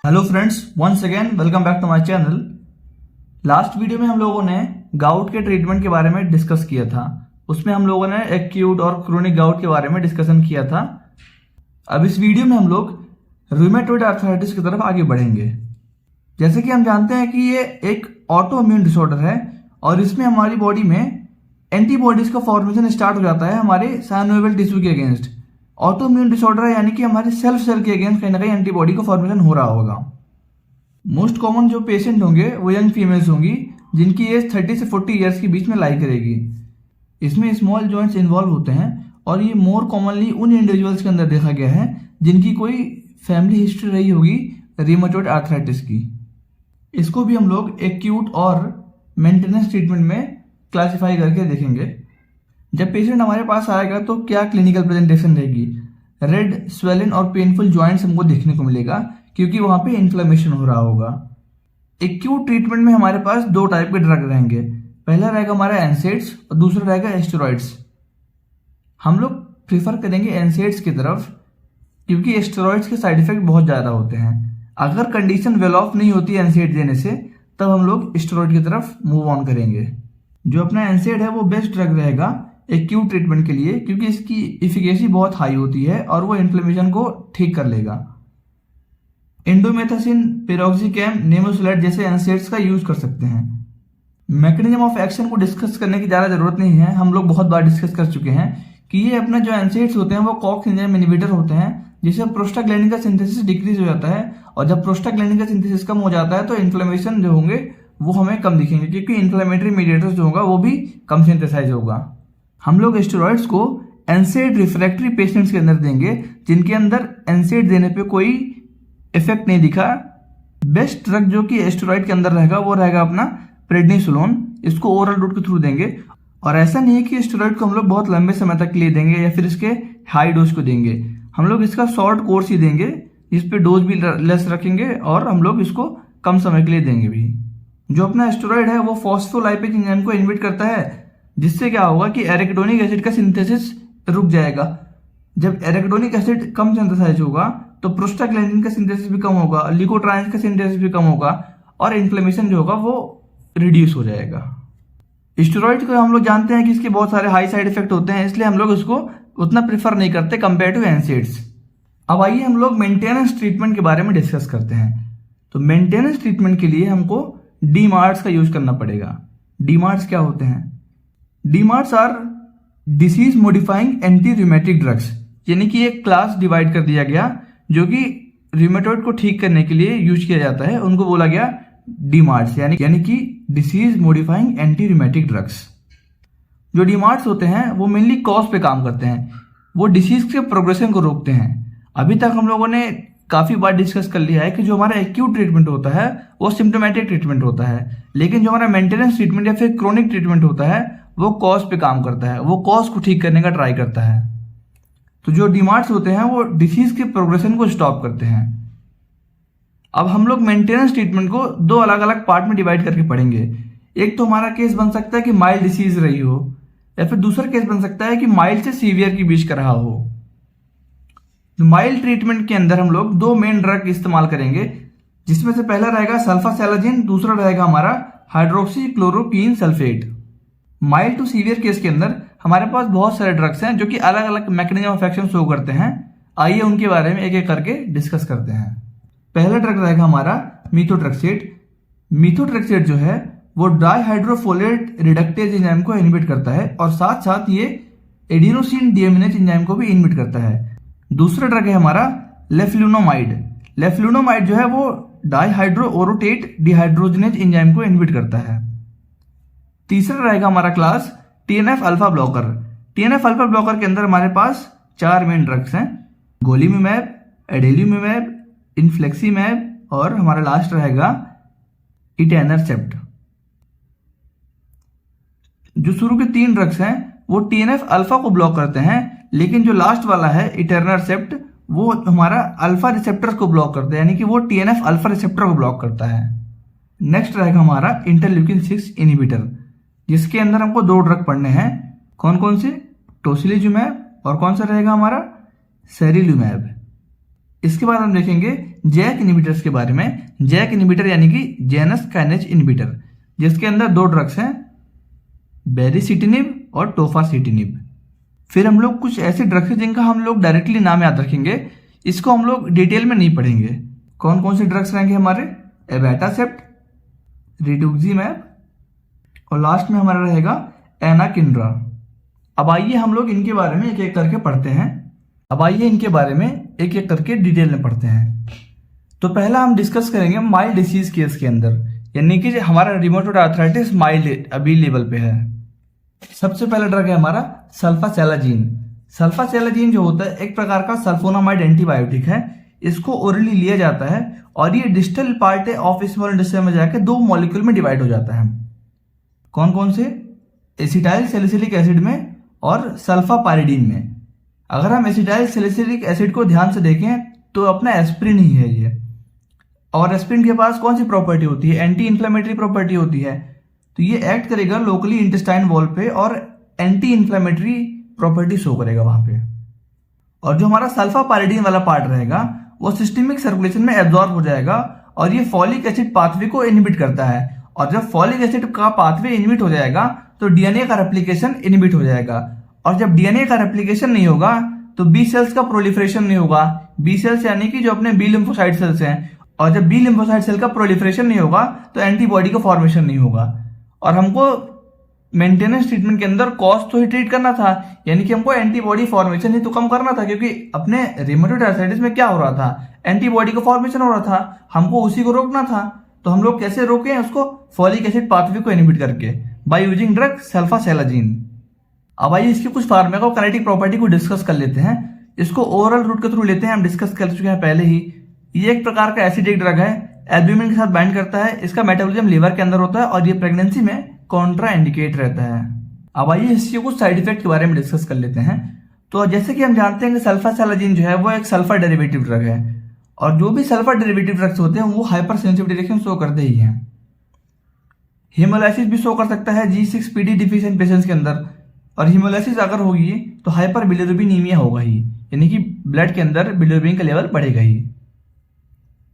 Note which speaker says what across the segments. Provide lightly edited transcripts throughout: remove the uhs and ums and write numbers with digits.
Speaker 1: Hello friends, once again welcome back to my channel. Last video में हम लोगों ने गाउट के ट्रीटमेंट के बारे में डिस्कस किया था। उसमें हम लोगों ने एक्यूट और क्रोनिक गाउट के बारे में डिस्कशन किया था। अब इस वीडियो में हम लोग रूमेटॉइड आर्थराइटिस की तरफ आगे बढ़ेंगे। जैसे कि हम जानते हैं कि ये एक ऑटो इम्यून डिसऑर्डर है और इसमें हमारी बॉडी में एंटीबॉडीज का फॉर्मेशन स्टार्ट हो जाता है हमारे साइनोवियल टिश्यू के अगेंस्ट। ऑटो इम्यून डिसऑर्डर है यानी कि हमारे सेल्फ सेल के अगेंस्ट कहीं ना कहीं एंटीबॉडी का फॉर्मेशन हो रहा होगा। मोस्ट कॉमन जो पेशेंट होंगे वो यंग फीमेल्स होंगी जिनकी एज 30 से 40 ईयर्स के बीच में लाई करेगी। इसमें स्मॉल जॉइंट्स इन्वॉल्व होते हैं और ये मोर कॉमनली उन इंडिविजुअल्स के अंदर देखा गया है जिनकी कोई फैमिली हिस्ट्री रही होगी रूमेटॉइड आर्थराइटिस की। इसको भी हम लोग एक्यूट और मेंटेनेंस ट्रीटमेंट में क्लासिफाई करके देखेंगे। जब पेशेंट हमारे पास आएगा तो क्या क्लिनिकल प्रेजेंटेशन रहेगी। रेड, स्वेलन और पेनफुल जॉइंट्स हमको देखने को मिलेगा क्योंकि वहां पे इन्फ्लेमेशन हो रहा होगा। एक्यूट ट्रीटमेंट में हमारे पास दो टाइप के ड्रग रहेंगे। पहला रहेगा हमारा एनसेड्स और दूसरा रहेगा एस्टेरॉइड्स। हम लोग प्रीफर करेंगे एनसेड्स की तरफ क्योंकि एस्टेरॉइड्स के साइड इफेक्ट बहुत ज्यादा होते हैं। अगर कंडीशन वेल ऑफ नहीं होती है एनसेड देने से तब हम लोग स्टेरॉइड की तरफ मूव ऑन करेंगे। जो अपना एनसेड है वो बेस्ट ड्रग रहेगा एक्यूट ट्रीटमेंट के लिए क्योंकि इसकी इफिकेसी बहुत हाई होती है और वो इन्फ्लेमेशन को ठीक कर लेगा। इंडोमेथासिन, पिरोक्सिकैम, नेमोसुलाइड जैसे एनसेड्स का यूज कर सकते हैं। मैकेनिज्म ऑफ एक्शन को डिस्कस करने की ज्यादा जरूरत नहीं है, हम लोग बहुत बार डिस्कस कर चुके हैं कि ये अपना जो एनसेड्स होते हैं वो कॉक्स एंजाइम इनहिबिटर होते हैं जिससे प्रोस्टाग्लैंडिन का सिंथेसिस डिक्रीज हो जाता है और जब प्रोस्टाग्लैंडिन का सिंथेसिस कम हो जाता है तो इन्फ्लेमेशन जो होंगे वो हमें कम दिखेंगे क्योंकि इन्फ्लेमेटरी मीडिएटर्स जो होगा वो भी कम सिंथेसाइज होगा। हम लोग स्टेरॉइड्स को एनसेड रिफ्रैक्टरी पेशेंट्स के अंदर देंगे जिनके अंदर एनसेड देने पे कोई इफेक्ट नहीं दिखा। बेस्ट ड्रग जो कि स्टेरॉइड के अंदर रहेगा वो रहेगा अपना प्रेडनिसोलोन। इसको ओरल रूट के थ्रू देंगे और ऐसा नहीं है कि स्टेरॉइड को हम लोग बहुत लंबे समय तक के लिए देंगे या फिर इसके हाई डोज को देंगे। हम लोग इसका शॉर्ट कोर्स ही देंगे जिसपे डोज भी लेस रखेंगे और हम लोग इसको कम समय के लिए देंगे भी। जो अपना स्टेरॉइड है वो फॉस्फोलाइपेज एंजाइम को इनहिबिट करता है जिससे क्या होगा कि एराकिडोनिक एसिड का सिंथेसिस रुक जाएगा। जब एराकिडोनिक एसिड कम सिंथेसाइज होगा तो प्रोस्टाग्लैंडिन का सिंथेसिस भी कम होगा, ल्यूकोट्राइन्स का सिंथेसिस भी कम होगा और इन्फ्लेमेशन जो होगा वो रिड्यूस हो जाएगा। स्टेरॉइड को हम लोग जानते हैं कि इसके बहुत सारे हाई साइड इफेक्ट होते हैं इसलिए हम लोग इसको उतना प्रेफर नहीं करते कंपेयर टू एनसेड्स। अब आइए हम लोग मेंटेनेंस ट्रीटमेंट के बारे में डिस्कस करते हैं। तो मेंटेनेंस ट्रीटमेंट के लिए हमको डीमार्ट्स का यूज करना पड़ेगा। डीमार्ट्स क्या होते हैं? DMARDs are disease modifying anti rheumatic drugs, यानी कि एक क्लास डिवाइड कर दिया गया जो कि रूमेटॉइड को ठीक करने के लिए यूज किया जाता है। उनको बोला गया डीमार्ट्स यानी कि disease modifying anti rheumatic drugs. जो डीमार्ट्स होते हैं वो मेनली कॉज पे काम करते हैं, वो डिसीज के प्रोग्रेशन को रोकते हैं। अभी तक हम लोगों ने काफी बार डिस्कस कर लिया है कि जो हमारा एक्यूट ट्रीटमेंट होता है वो सिम्टोमेटिक ट्रीटमेंट होता है, लेकिन जो हमारा मेंटेनेंस ट्रीटमेंट या फिर क्रोनिक ट्रीटमेंट होता है वो कॉज पे काम करता है, वो कॉज को ठीक करने का ट्राई करता है। तो जो डीमार्ट्स होते हैं वो डिसीज के प्रोग्रेशन को स्टॉप करते हैं। अब हम लोग मेंटेनेंस ट्रीटमेंट को दो अलग अलग पार्ट में डिवाइड करके पढ़ेंगे। एक तो हमारा केस बन सकता है कि माइल्ड डिसीज रही हो या फिर दूसरा केस बन सकता है कि माइल्ड से सीवियर की बीच का रहा हो। माइल्ड ट्रीटमेंट के अंदर हम लोग दो मेन ड्रग इस्तेमाल करेंगे जिसमें से पहला रहेगा सल्फासेलाजिन, दूसरा रहेगा हमारा hydroxychloroquine sulphate. Mild to severe case के अंदर हमारे पास बहुत सारे ड्रग्स हैं जो कि अलग अलग मैकेनिज्म ऑफ एक्शन शो करते हैं। आइए उनके बारे में एक एक करके डिस्कस करते हैं। पहला ड्रग रहेगा हमारा मीथोट्रेक्सेट। मीथोट्रेक्सेट जो है वो डाइहाइड्रोफोलेट रिडक्टेज एंजाइम को इनहिबिट करता है और साथ साथ ये एडिनोसिन डीएमिनेज एंजाइम को भी इनहिबिट करता है। दूसरा ड्रग है हमारा लेफ्लुनोमाइड। लेफ्लुनोमाइड जो है वो डाइहाइड्रो ओरोटेट डिहाइड्रोजनेज एंजाइम को इनहिबिट करता है। तीसरा रहेगा हमारा class TNF alpha blocker. TNF alpha blocker के अंदर हमारे पास चार मेन ड्रग्स हैं, गोलीमिमैब, एडेलिमिमैब, इन्फ्लेक्सीमैब और हमारा लास्ट रहेगा इटैनरसेप्ट। जो शुरू के तीन ड्रग्स हैं वो टीएनएफ अल्फा को ब्लॉक करते हैं, लेकिन जो लास्ट वाला है इटैनरसेप्ट वो हमारा अल्फा रिसेप्टर को ब्लॉक करता है, यानी कि वो टीएनएफ अल्फा रिसेप्टर को ब्लॉक करता है। नेक्स्ट रहेगा हमारा इंटरल्यूकिन 6 इनहिबिटर जिसके अंदर हमको दो ड्रग पढ़ने हैं। कौन कौन से? टोसिलीजुमैब और कौन सा रहेगा हमारा सेरिलुमैब। इसके बाद हम देखेंगे जैक इनहिबिटर्स के बारे में। जैक इनहिबिटर यानी कि जेनस काइनेज इनहिबिटर, जिसके अंदर दो ड्रग्स हैं, बेरिसिटिनिब और टोफासिटिनिब। फिर हम लोग कुछ ऐसे ड्रग्स हैं जिनका हम लोग डायरेक्टली नाम याद रखेंगे, इसको हम लोग डिटेल में नहीं पढ़ेंगे। कौन कौन से ड्रग्स रहेंगे हमारे? एबैटासेप्ट, रिटुक्सीमैब और लास्ट में हमारा रहेगा एनाकिंड्रा। अब आइए हम लोग इनके बारे में एक एक करके पढ़ते हैं। अब आइए इनके बारे में एक एक करके डिटेल में पढ़ते हैं। तो पहला हम डिस्कस करेंगे माइल्ड डिसीज केस के अंदर, यानी कि हमारा रिमोटॉइड आर्थराइटिस माइल्ड अभी लेवल पे है। सबसे पहला ड्रग है हमारा सल्फासेलाजीन। सल्फासेलाजीन जो होता है एक प्रकार का सल्फोनामाइड एंटीबायोटिक है। इसको ओरली लिया जाता है और ये distal part of small intestine में जाकर दो मॉलिक्यूल में डिवाइड हो जाता है। कौन कौन से? एसिटाइल सैलिसिलिक एसिड में और सल्फापायरिडीन में। अगर हम एसिटाइल सैलिसिलिक एसिड को ध्यान से देखें तो अपना एस्प्रिन ही है ये, और एस्प्रिन के पास कौन सी प्रॉपर्टी होती है? एंटी इन्फ्लेमेटरी प्रॉपर्टी होती है। तो ये एक्ट करेगा लोकली इंटेस्टाइन वॉल पे और एंटी इन्फ्लेमेटरी प्रॉपर्टी शो करेगा वहां पे। और जो हमारा सल्फापायरिडीन वाला पार्ट रहेगा वो सिस्टेमिक सर्कुलेशन में एब्जॉर्ब हो जाएगा और ये फॉलिक एसिड पाथवे को इनहिबिट करता है। और जब फॉलिक एसिड का पाथवे इनहिबिट हो जाएगा तो डीएनए का रेप्लिकेशन इनहिबिट हो जाएगा, और जब डीएनए का रेप्लिकेशन नहीं होगा तो बी सेल्स का प्रोलिफरेशन नहीं होगा। बी सेल्स यानी कि जो अपने बी लिम्फोसाइट सेल्स हैं, और जब बी लिम्फोसाइट सेल का प्रोलिफरेशन नहीं होगा तो एंटीबॉडी का फॉर्मेशन नहीं होगा। और हमको मेंटेनेंस ट्रीटमेंट के अंदर कॉज तो ही ट्रीट करना था, यानी कि हमको एंटीबॉडी फॉर्मेशन ही तो कम करना था, क्योंकि अपने रिमेटॉइड आर्थराइटिस में क्या हो रहा था? एंटीबॉडी का फॉर्मेशन हो रहा था, हमको उसी को रोकना था। तो हम लोग कैसे रोके उसको? फॉलिक एसिड पाथवे को इनहिबिट करके, बाय यूजिंग ड्रग सल्फासेलाजीन। अब आइए इसकी कुछ फार्माकोकाइनेटिक प्रॉपर्टी को डिस्कस कर लेते हैं। इसको ओरल रूट के थ्रू लेते हैं, हम डिस्कस कर चुके हैं पहले ही। ये एक प्रकार का एसिडिक ड्रग है, एल्ब्यूमिन के साथ बाइंड करता है। इसका मेटाबॉलिज्म लिवर के अंदर होता है और ये प्रेगनेंसी में कॉन्ट्रा इंडिकेट रहता है। अब आइए इसके कुछ साइड इफेक्ट के बारे में डिस्कस कर लेते हैं। तो जैसे कि हम जानते हैं कि सल्फासेलाजीन जो है वो एक सल्फर डेरिवेटिव ड्रग है, और जो भी सल्फर डेरिवेटिव ड्रग्स होते हैं वो हाइपर सेंसिटिव रिएक्शन शो करते ही हैं। हीमोलाइसिस भी शो कर सकता है G6PD डिफिशिएंट पेशेंट्स के अंदर, और हीमोलाइसिस अगर होगी तो हाइपर बिलिरुबिनीमिया होगा ही, यानी कि ब्लड के अंदर बिलिरुबिन का लेवल बढ़ेगा ही।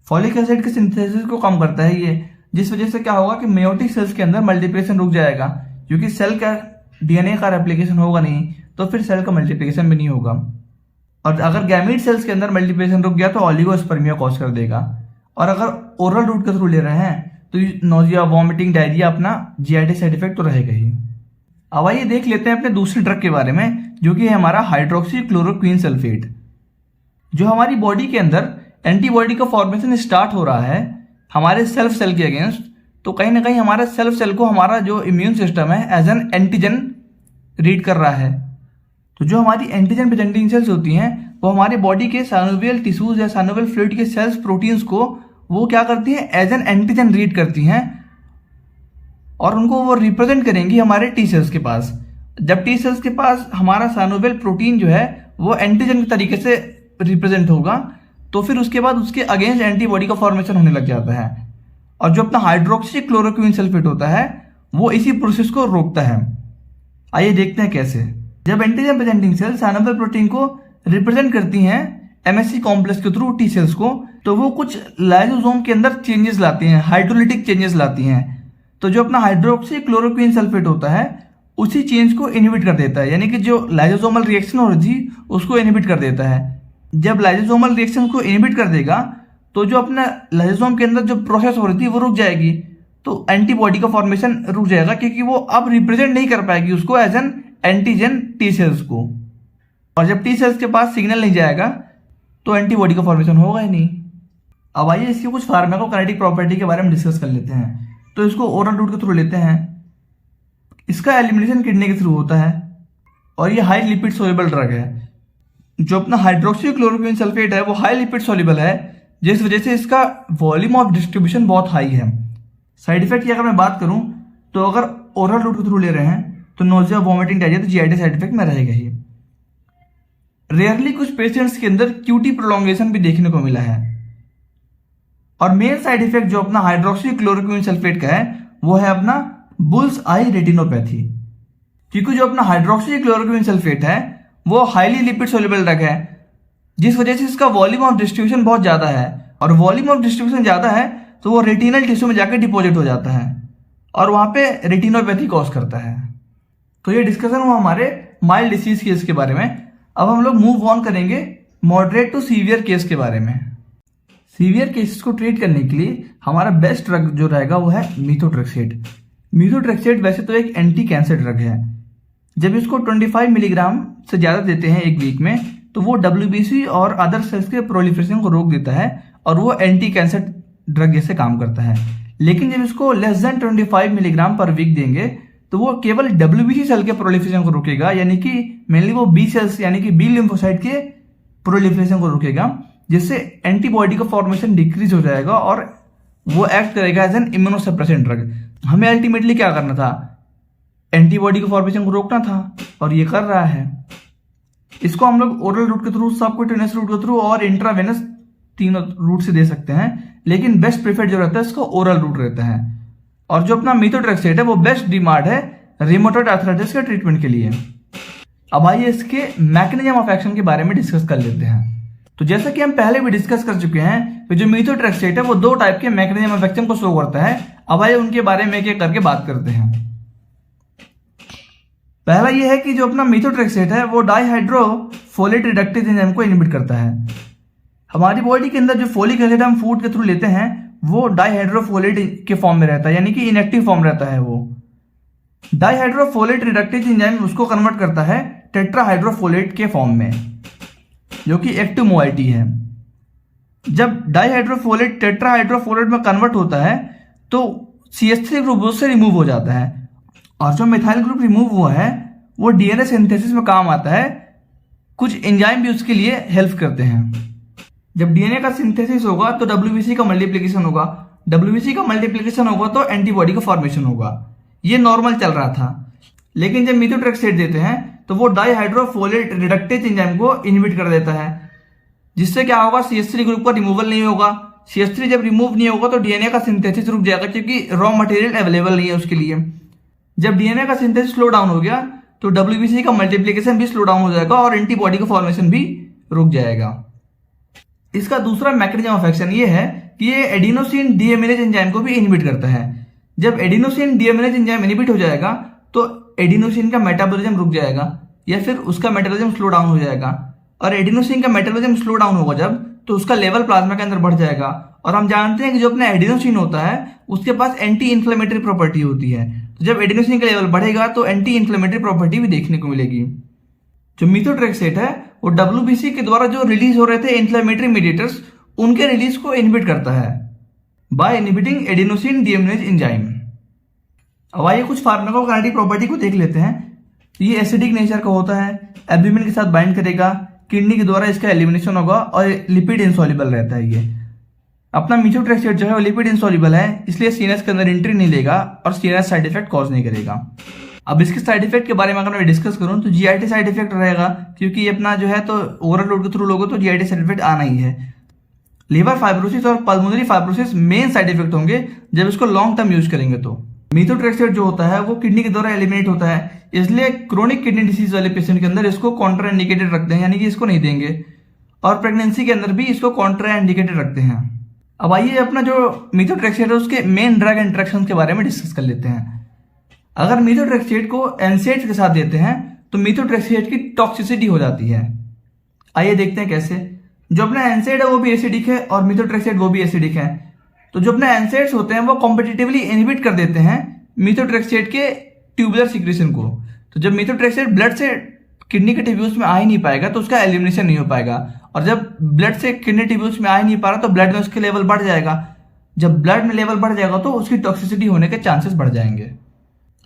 Speaker 1: फॉलिक एसिड के सिंथेसिस को कम करता है ये, जिस वजह से क्या होगा कि मेयोटिक सेल्स के अंदर मल्टीप्लिकेशन रुक जाएगा, क्योंकि सेल का डीएनए का रेप्लिकेशन होगा नहीं तो फिर सेल का मल्टीप्लिकेशन भी नहीं होगा। और अगर गैमीट सेल्स के अंदर मल्टीप्लिकेशन रुक गया तो ऑलिगोस्पर्मिया कॉज कर देगा। और अगर ओरल रूट के थ्रू ले रहे हैं तो नोजिया, वॉमिटिंग, डायरिया, अपना जीआईटी साइड इफेक्ट तो रहेगा ही। अब आइए देख लेते हैं अपने दूसरे ड्रग के बारे में, जो कि है हमारा हाइड्रोक्सी क्लोरोक्वीन सल्फेट। जो हमारी बॉडी के अंदर एंटीबॉडी का फॉर्मेशन स्टार्ट हो रहा है हमारे सेल्फ सेल के अगेंस्ट, तो कहीं ना कहीं हमारा सेल्फ सेल को हमारा जो इम्यून सिस्टम है एज एन एंटीजन रीड कर रहा है। तो जो हमारी एंटीजन प्रेजेंटिंग सेल्स होती हैं वो हमारी बॉडी के साइनोवियल टिश्यूज या साइनोवियल फ्लूइड के सेल्स प्रोटीन्स को वो क्या करती हैं? एज एन एंटीजन रीड करती हैं, और उनको वो रिप्रेजेंट करेंगी हमारे टी सेल्स के पास। जब टी सेल्स के पास हमारा साइनोवियल प्रोटीन जो है वो एंटीजन के तरीके से रिप्रेजेंट होगा, तो फिर उसके बाद उसके अगेंस्ट एंटीबॉडी का फॉर्मेशन होने लग जाता है। और जो अपना हाइड्रोक्सी क्लोरोक्वीन सल्फेट होता है वो इसी प्रोसेस को रोकता है। आइए देखते हैं कैसे। जब antigen presenting cell synovial protein को रिप्रेजेंट करती हैं एमएससी कॉम्प्लेक्स के थ्रू टी सेल्स को, तो वो कुछ लाइसोसोम के अंदर चेंजेस लाती हैं, हाइड्रोलिटिक चेंजेस लाती हैं। तो जो अपना हाइड्रोक्सी क्लोरोक्वीन सल्फेट होता है उसी चेंज को इनहिबिट कर देता है, यानी कि जो लाइसोसोमल रिएक्शन हो रही थी उसको इनहिबिट कर देता है। जब लाइसोसोमल रिएक्शन को इनहिबिट कर देगा तो जो अपना लाइसोसोम के अंदर जो प्रोसेस हो रही थी वो रुक जाएगी, तो एंटीबॉडी का फॉर्मेशन रुक जाएगा, क्योंकि वो अब रिप्रेजेंट नहीं कर पाएगी उसको as an antigen T cells को। और जब टी सेल्स के पास सिग्नल नहीं जाएगा तो एंटीबॉडी का फॉर्मेशन होगा ही नहीं। अब आइए इसकी कुछ फार्माकोकाइनेटिक प्रॉपर्टी के बारे में डिस्कस कर लेते हैं। तो इसको ओरल रूट के थ्रू लेते हैं। इसका एलिमिनेशन किडनी के थ्रू होता है और ये हाई लिपिड सोल्युबल ड्रग है। जो अपना हाइड्रोक्सी क्लोरोक्वीन सल्फेट है वो हाई लिपिड सोल्युबल है, जिस वजह से इसका वॉल्यूम ऑफ डिस्ट्रीब्यूशन बहुत हाई है। साइड इफेक्ट की अगर मैं बात करूं तो अगर ओरल रूट के थ्रू ले रहे हैं तो नोजिया, वॉमिटिंग, डायरिया तो जीआईटी साइड इफेक्ट में रहेगा ही। रेयरली कुछ पेशेंट्स के अंदर क्यूटी प्रोलॉन्गेशन भी देखने को मिला है। और मेन साइड इफेक्ट जो अपना हाइड्रोक्सी क्लोरोक्वीन सल्फेट का है वो है अपना बुल्स आई रेटिनोपैथी, क्योंकि जो अपना हाइड्रोक्सी क्लोरोक्वीन सल्फेट है वो हाईली लिपिड सोल्युबल ड्रग है। जिस वजह से इसका वॉल्यूम ऑफ डिस्ट्रीब्यूशन बहुत ज़्यादा है, और वॉल्यूम ऑफ डिस्ट्रीब्यूशन ज़्यादा है तो वो रेटिनल टिश्यू में जाकर डिपॉजिट हो जाता है और वहाँ पे रेटिनोपैथी कॉज करता है। तो ये डिस्कशन हुआ हमारे माइल्ड डिसीज केस के बारे में। अब हम लोग मूव ऑन करेंगे मॉडरेट टू सीवियर केस के बारे में। सीवियर केसेस को ट्रीट करने के लिए हमारा बेस्ट ड्रग जो रहेगा वो है मीथोट्रेक्सेट। मीथोट्रेक्सेट वैसे तो एक एंटी कैंसर ड्रग है। जब इसको 25 मिलीग्राम से ज़्यादा देते हैं एक वीक में तो वो WBC और अदर सेल्स के प्रोलिफरेशन को रोक देता है और वो एंटी कैंसर ड्रग जैसे काम करता है। लेकिन जब इसको less than 25 milligram per week देंगे तो वो केवल WBC सेल के प्रोलिफरेशन को रोकेगा, यानी कि मेनली वो बी सेल्स यानी कि बी लिम्फोसाइट के प्रोलिफरेशन को रोकेगा, जिससे एंटीबॉडी का फॉर्मेशन डिक्रीज हो जाएगा और वो एक्ट करेगा एज एन इम्यूनोसप्रेसेंट ड्रग। हमें अल्टीमेटली क्या करना था, एंटीबॉडी के फॉर्मेशन को रोकना था और ये कर रहा है। इसको हम लोग ओरल रूट के थ्रू, सबक्यूटेनियस रूट के थ्रू और इंट्रावेनस तीनों रूट से दे सकते हैं, लेकिन बेस्ट प्रेफर्ड जो रहता है इसका ओरल रूट रहता है। और जो अपना मीथोट्रेक्सेट है वो बेस्ट डिमांड है रिमोटॉइड आर्थराइटिस के ट्रीटमेंट के लिए। अब आइए इसके मैकेनिज्म ऑफ एक्शन के बारे में डिस्कस कर लेते हैं। तो जैसा कि हम पहले भी डिस्कस कर चुके हैं कि जो मीथोट्रेक्सेट है वो दो टाइप के मैकेनिज्म ऑफ एक्शन को शो करता है। अब आइए उनके बारे में एक एक करके बात करते हैं। पहला यह है कि जो अपना मीथोट्रेक्सेट है वो डाइहाइड्रोफोलेट रिडक्टेज एंजाइम को इनहिबिट करता है। हमारी बॉडी के अंदर जो फोलिक एसिड हम फूड के थ्रू लेते हैं वो डाइहाइड्रोफोलेट के फॉर्म में रहता है, यानी कि इनएक्टिव फॉर्म रहता है। वो डाइहाइड्रोफोलेट रिडक्टेज एंजाइम उसको कन्वर्ट करता है टेट्राहाइड्रोफोलेट के फॉर्म में, जो कि एक्टिव मोइटी है। जब डाइहाइड्रोफोलेट टेट्राहाइड्रोफोलेट में कन्वर्ट होता है तो CH3 ग्रुप उससे रिमूव हो जाता है, और जो मिथाइल ग्रुप रिमूव हुआ है वो DNA सिंथेसिस में काम आता है। कुछ एंजाइम भी उसके लिए हेल्प करते हैं। जब DNA का सिंथेसिस होगा तो WBC का मल्टीप्लिकेशन होगा, WBC का मल्टीप्लिकेशन होगा तो एंटीबॉडी का फॉर्मेशन होगा। ये नॉर्मल चल रहा था, लेकिन जब मीथोट्रेक्सेट देते हैं तो वो डाइहाइड्रोफोलेट रिडक्टेज एंजाइम को इनहिबिट कर देता है, जिससे क्या होगा, CH3 ग्रुप का रिमूवल नहीं होगा। CH3 जब रिमूव नहीं होगा तो DNA का सिंथेसिस रुक जाएगा, क्योंकि रॉ मटेरियल अवेलेबल नहीं है उसके लिए। जब DNA का सिंथेसिस स्लो डाउन हो गया तो WBC का मल्टीप्लिकेशन भी स्लो डाउन हो जाएगा और एंटीबॉडी का फॉर्मेशन भी रुक जाएगा। इसका दूसरा मैकेनिज्म ऑफ एक्शन ये है कि ये एडिनोसिन डीएमिनेज एंजाइम को भी इनहिबिट करता है। जब एडिनोसिन डीएमिनेज एंजाइम इनहिबिट हो जाएगा तो एडिनोसिन का मेटाबॉलिज्म रुक जाएगा या फिर उसका मेटाबॉलिज्म स्लो डाउन हो जाएगा, और एडिनोसिन का मेटाबॉलिज्म स्लो डाउन होगा जब तो उसका लेवल प्लाज्मा के अंदर बढ़ जाएगा। और हम जानते हैं कि जो अपना एडिनोसिन होता है उसके पास एंटी इन्फ्लेमेटरी प्रॉपर्टी होती है, तो जब एडिनोसिन का लेवल बढ़ेगा तो एंटी इन्फ्लेमेटरी प्रॉपर्टी भी देखने को मिलेगी। जो मीथोट्रेक्सेट है वो WBC के द्वारा जो रिलीज हो रहे थे इन्फ्लेमेटरी मीडिएटर्स, उनके रिलीज को इनहिबिट करता है by inhibiting adenosine deaminase enzyme. अब आइए कुछ फार्माकोकाइनेटिक प्रॉपर्टी को देख लेते हैं। ये एसिडिक नेचर का होता है, एल्ब्यूमिन के साथ बाइंड करेगा, किडनी के द्वारा इसका एलिमिनेशन होगा और लिपिड इंसॉल्युबल रहता है। ये अपना मीथोट्रेक्सेट जो है वो लिपिड इंसॉल्युबल है, इसलिए सीएनएस के अंदर एंट्री नहीं लेगा और सीएनएस साइड इफेक्ट कॉज नहीं करेगा। अब इसके साइड इफेक्ट के बारे में अगर मैं डिस्कस करूं तो GIT साइड इफेक्ट रहेगा, क्योंकि ये अपना जो है तो ओरल रूट के थ्रू लोगों तो GIT साइड इफेक्ट आना ही है। लिवर फाइब्रोसिस और pulmonary fibrosis main side effect होंगे जब इसको लॉन्ग टर्म यूज करेंगे। तो मीथोट्रेक्सेट जो होता है वो किडनी के द्वारा एलिमिनेट होता है, इसलिए क्रोनिक किडनी डिसीज वाले पेशेंट के अंदर इसको कॉन्ट्राइंडिकेटेड रखते हैं, यानी कि इसको नहीं देंगे, और प्रेगनेंसी के अंदर भी इसको कॉन्ट्राइंडिकेटेड रखते हैं। अब आइए अपना जो मीथोट्रेक्सेट है उसके मेन ड्रग इंटरेक्शन के बारे में डिस्कस कर लेते हैं। अगर मीथोट्रेक्सेट को एनसेड्स के साथ देते हैं तो मीथोट्रेक्सेट की टॉक्सिसिटी हो जाती है। आइए देखते हैं कैसे। जो अपना एनसेड है वो भी एसिडिक है और मीथोट्रेक्सेट वो भी एसिडिक है। तो जो अपने एनसेड्स होते हैं वो कॉम्पिटिटिवली इनहिबिट कर देते हैं मीथोट्रेक्सेट के ट्यूबुलर सिक्रेशन को। तो जब मीथोट्रेक्सेट ब्लड से किडनी के टिब्यूल्स में आ ही नहीं पाएगा तो उसका एलिमिनेशन नहीं हो पाएगा, और जब ब्लड से किडनी टिब्यूल्स में आ ही नहीं पा रहा तो ब्लड में उसके लेवल बढ़ जाएगा। जब ब्लड में लेवल बढ़ जाएगा तो उसकी टॉक्सिसिटी होने के चांसेस बढ़ जाएंगे।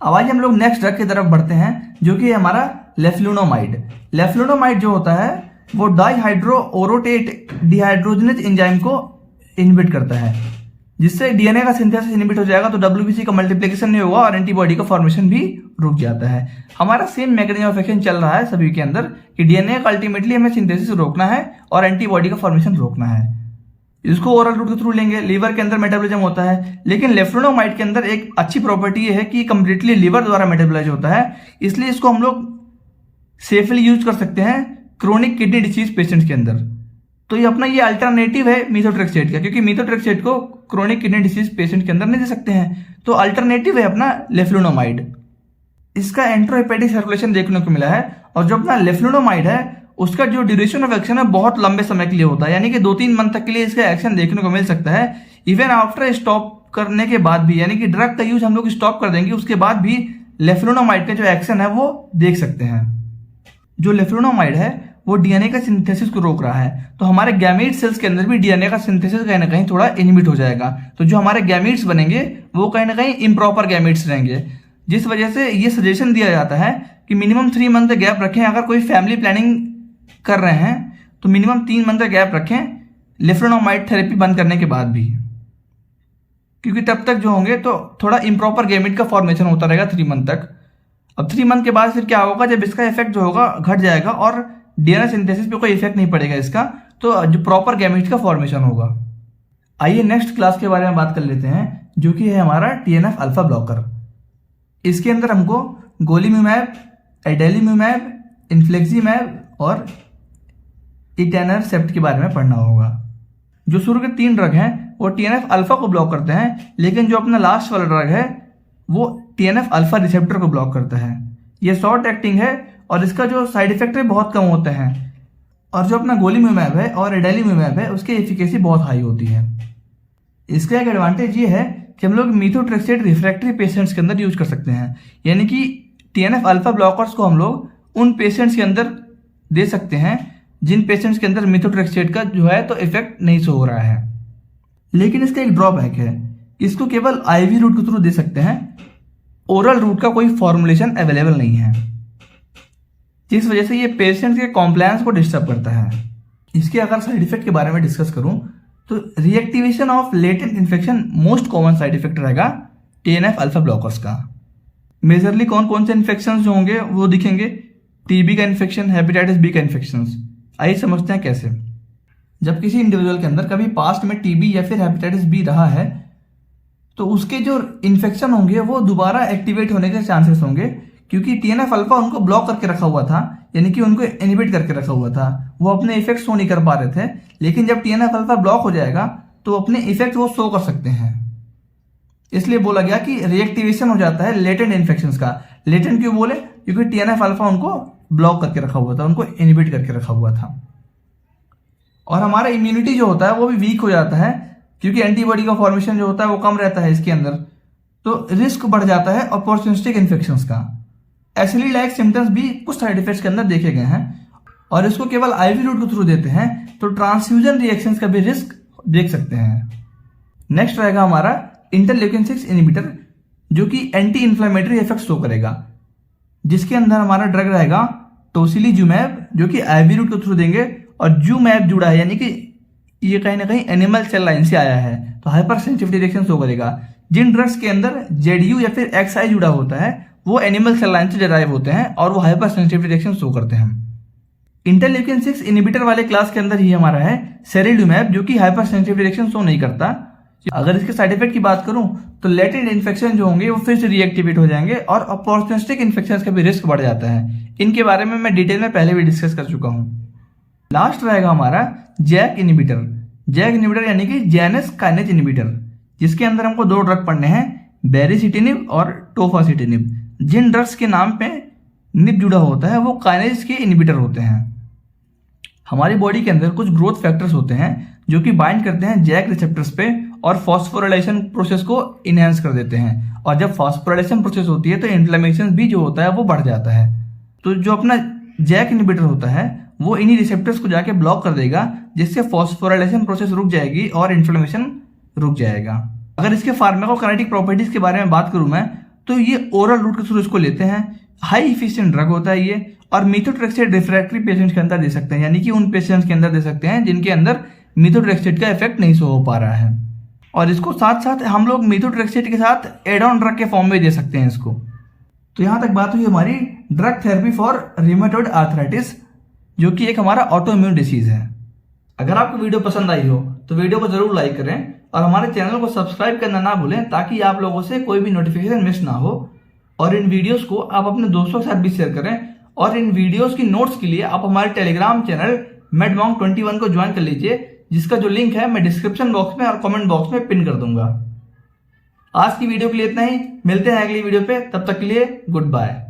Speaker 1: अब आइए हम लोग नेक्स्ट ड्रग की तरफ बढ़ते हैं, जो कि हमारा लेफ्लुनोमाइड। लेफ्लुनोमाइड जो होता है वो डाइहाइड्रोओरोटेट डिहाइड्रोजनेज एंजाइम को इनहिबिट करता है, जिससे DNA का सिंथेसिस इनहिबिट हो जाएगा तो WBC का मल्टीप्लिकेशन नहीं होगा और एंटीबॉडी का फॉर्मेशन भी रुक जाता है। हमारा सेम मैकेनिज्म ऑफ एक्शन चल रहा है सभी के अंदर कि DNA का अल्टीमेटली हमें सिंथेसिस रोकना है और एंटीबॉडी का फॉर्मेशन रोकना है। इसको ओरल रूट के थ्रू लेंगे, लीवर के अंदर मेटाबॉलिज्म होता है, लेकिन लेफ्लुनोमाइड के अंदर एक अच्छी प्रॉपर्टी ये है कि कंप्लीटली लीवर द्वारा मेटाबॉलाइज होता है, इसलिए इसको हम लोग सेफली यूज कर सकते हैं क्रोनिक किडनी डिसीज पेशेंट्स के अंदर। तो ये अपना ये अल्टरनेटिव है मीथोट्रेक्सेट का, क्योंकि मीथोट्रेक्सेट को क्रोनिक किडनी डिसीज पेशेंट के अंदर नहीं दे सकते हैं, तो अल्टरनेटिव है अपना लेफ्लुनोमाइड। इसका एंट्रोहेपेटिक सर्कुलेशन देखने को मिला है, और जो अपना लेफ्लुनोमाइड है उसका जो ड्यूरेशन ऑफ एक्शन है बहुत लंबे समय के लिए होता है, यानी कि 2-3 मंथ तक के लिए इसका एक्शन देखने को मिल सकता है। इवन आफ्टर स्टॉप करने के बाद भी, यानी कि ड्रग का यूज हम लोग स्टॉप कर देंगे उसके बाद भी लेफ्लुनोमाइड का जो एक्शन है वो देख सकते हैं। जो लेफ्लुनोमाइड है वो डीएनए का सिंथेसिस को रोक रहा है, तो हमारे गैमीट सेल्स के अंदर भी डीएनए का सिंथेसिस कहीं ना कहीं थोड़ा इनहिबिट हो जाएगा, तो जो हमारे गैमीट्स बनेंगे वो कहीं ना कहीं इम्प्रॉपर गैमीट्स रहेंगे, जिस वजह से ये सजेशन दिया जाता है कि मिनिमम 3 मंथ का गैप रखें। अगर कोई फैमिली प्लानिंग कर रहे हैं तो मिनिमम 3 मंथ का गैप रखें लेफ्लुनोमाइड थेरेपी बंद करने के बाद भी, क्योंकि तब तक जो होंगे तो थोड़ा इम्प्रॉपर गैमेट का फॉर्मेशन होता रहेगा 3 मंथ तक। अब 3 मंथ के बाद फिर क्या होगा, जब इसका इफेक्ट जो होगा घट जाएगा और डीएनए सिंथेसिस पे कोई इफेक्ट नहीं पड़ेगा इसका, तो जो प्रॉपर गैमेट का फॉर्मेशन होगा। आइए नेक्स्ट क्लास के बारे में बात कर लेते हैं, जो कि है हमारा टीएनएफ अल्फा ब्लॉकर। इसके अंदर हमको गोलीम्यूमैब, एडेलीम्यूमैब, इन्फ्लेक्सीमैब और इटैनरसेप्ट के बारे में पढ़ना होगा। जो शुरू के 3 ड्रग हैं वो टीएनएफ अल्फा को ब्लॉक करते हैं, लेकिन जो अपना लास्ट वाला ड्रग है वो टीएनएफ अल्फा रिसेप्टर को ब्लॉक करता है। ये शॉर्ट एक्टिंग है और इसका जो साइड इफेक्ट है बहुत कम होते हैं, और जो अपना गोलीम्यूमैब है और एडेलीम्यूमैब है उसकी एफिकेसी बहुत हाई होती है। इसका एक एडवांटेज ये है कि हम लोग मीथोट्रेक्सेट रिफ्रैक्टरी पेशेंट्स के अंदर यूज कर सकते हैं, यानी कि टीएनएफ अल्फा ब्लॉकर्स को हम लोग उन पेशेंट्स के अंदर दे सकते हैं जिन पेशेंट्स के अंदर मीथोट्रेक्सेट का जो है तो इफेक्ट नहीं शो हो रहा है। लेकिन इसका एक ड्रॉबैक है, इसको केवल आईवी रूट के थ्रू दे सकते हैं, ओरल रूट का कोई फॉर्मुलेशन अवेलेबल नहीं है, जिस वजह से ये पेशेंट्स के कॉम्प्लायंस को डिस्टर्ब करता है। इसके अगर साइड इफेक्ट के बारे में डिस्कस करूं तो reactivation of latent infection most common side effect रहेगा टीएनएफ अल्फा ब्लॉकर्स का। मेजरली कौन कौन से इन्फेक्शन जो होंगे वो दिखेंगे, टीबी का इन्फेक्शन, हेपेटाइटिस बी का इन्फेक्शन। आइए समझते हैं कैसे। जब किसी इंडिविजुअल के अंदर कभी पास्ट में टीबी या फिर हेपेटाइटिस बी रहा है तो उसके जो इन्फेक्शन होंगे वो दोबारा एक्टिवेट होने के चांसेस होंगे, क्योंकि टीएनएफ अल्फा उनको ब्लॉक करके रखा हुआ था, यानी कि उनको इनहिबिट करके रखा हुआ था, वो अपने इफेक्ट शो नहीं कर पा रहे थे। लेकिन जब टीएनएफ अल्फा ब्लॉक हो जाएगा तो अपने इफेक्ट वो शो कर सकते हैं, इसलिए बोला गया कि रिएक्टिवेशन हो जाता है लेटेंट इन्फेक्शंस का। लेटेंट क्यों बोले, क्योंकि टीएनएफ अल्फा उनको ब्लॉक करके रखा हुआ था, उनको इनहिबिट करके रखा हुआ था। और हमारा इम्यूनिटी जो होता है वो भी वीक हो जाता है, क्योंकि एंटीबॉडी का फॉर्मेशन जो होता है वो कम रहता है इसके अंदर, तो रिस्क बढ़ जाता है अपॉर्चुनिस्टिक इन्फेक्शंस का। एसिडी लाइक सिम्टम्स भी कुछ साइड इफेक्ट्स के अंदर देखे गए हैं, और इसको केवल आईवी रूट के थ्रू देते हैं तो ट्रांसफ्यूजन रिएक्शंस का भी रिस्क देख सकते हैं। नेक्स्ट रहेगा हमारा इंटरल्यूकिन 6 इनहिबिटर, जो कि एंटी इन्फ्लेमेटरी इफेक्ट शो करेगा, जिसके अंदर हमारा ड्रग रहेगा टोसिलीजुमैब, जो कि आईवी रूट के थ्रू देंगे, और जुमैब जुड़ा है, यानी कि ये कहीं ना कहीं एनिमल सेल लाइन से आया है, तो हाइपर सेंसिटिविटी रिएक्शन शो करेगा। जिन ड्रग्स के अंदर जेडयू या फिर एक्सआई जुड़ा होता है वो एनिमल सेल लाइन से डिराइव होते हैं और वो हाइपर सेंसिटिविटी रिएक्शन शो करते हैं। इंटरल्यूकिन 6 इनहिबिटर वाले क्लास के अंदर ही हमारा है सेरिल्यूमैब, जो कि हाइपर सेंसिटिविटी रिएक्शन शो नहीं करता। अगर इसके साइड इफेक्ट की बात करूं तो लेटेंट इन्फेक्शन जो होंगे वो फिर से रीएक्टिवेट हो जाएंगे और अपॉर्चुनिस्टिक इन्फेक्शन का भी रिस्क बढ़ जाता है। इनके बारे में मैं डिटेल में पहले भी डिस्कस कर चुका हूं। लास्ट रहेगा हमारा जैक इनहिबिटर। जैक इनहिबिटर यानी कि जैनस काइनेज इनहिबिटर, जिसके अंदर हमको 2 ड्रग पढ़ने हैं, बेरिसिटिनिब और टोफासिटिनिब। जिन ड्रग्स के नाम पे निब जुड़ा होता है वो काइनेज के इनहिबिटर होते हैं। हमारी बॉडी के अंदर कुछ ग्रोथ फैक्टर्स होते हैं जो कि बाइंड करते हैं जैक रिसेप्टर्स पे और फॉस्फोराइलेशन प्रोसेस को इनहेंस कर देते हैं, और जब फॉस्फोराइलेशन प्रोसेस होती है तो इन्फ्लेमेशन भी जो होता है वो बढ़ जाता है। तो जो अपना जैक इनहिबिटर होता है वो इन्हीं रिसेप्टर्स को जाके ब्लॉक कर देगा, जिससे फॉस्फोराइलेशन प्रोसेस रुक जाएगी और इन्फ्लेमेशन रुक जाएगा। अगर इसके फार्माकोकाइनेटिक प्रॉपर्टीज के बारे में बात करूं मैं तो ये ओरल रूट के थ्रू इसको लेते हैं। हाई इफिशिएंट ड्रग होता है ये, और मीथोट्रेक्सेट रिफ्रैक्टरी पेशेंट्स के अंदर दे सकते हैं, यानी कि उन पेशेंट्स के अंदर दे सकते हैं जिनके अंदर मीथोट्रेक्सेट का इफेक्ट नहीं शो हो पा रहा है। और इसको साथ साथ हम लोग मीथोट्रेक्सेट के साथ एड ऑन ड्रग के फॉर्म में दे सकते हैं इसको। तो यहां तक बात हुई हमारी drug therapy for rheumatoid arthritis, जो कि एक हमारा ऑटो इम्यून डिसीज है। अगर आपको वीडियो पसंद आई हो तो वीडियो को जरूर लाइक करें और हमारे चैनल को सब्सक्राइब करना ना भूलें, ताकि आप लोगों से कोई भी नोटिफिकेशन मिस ना हो। और इन वीडियोस को आप अपने दोस्तों के साथ भी शेयर करें, और इन वीडियोस की नोट्स के लिए आप हमारे टेलीग्राम चैनल मेडमॉन्क 21 को ज्वाइन कर लीजिए, जिसका जो लिंक है मैं डिस्क्रिप्शन बॉक्स में और कमेंट बॉक्स में पिन कर दूंगा। आज की वीडियो के लिए इतना ही, मिलते हैं अगली वीडियो पे, तब तक के लिए गुड बाय।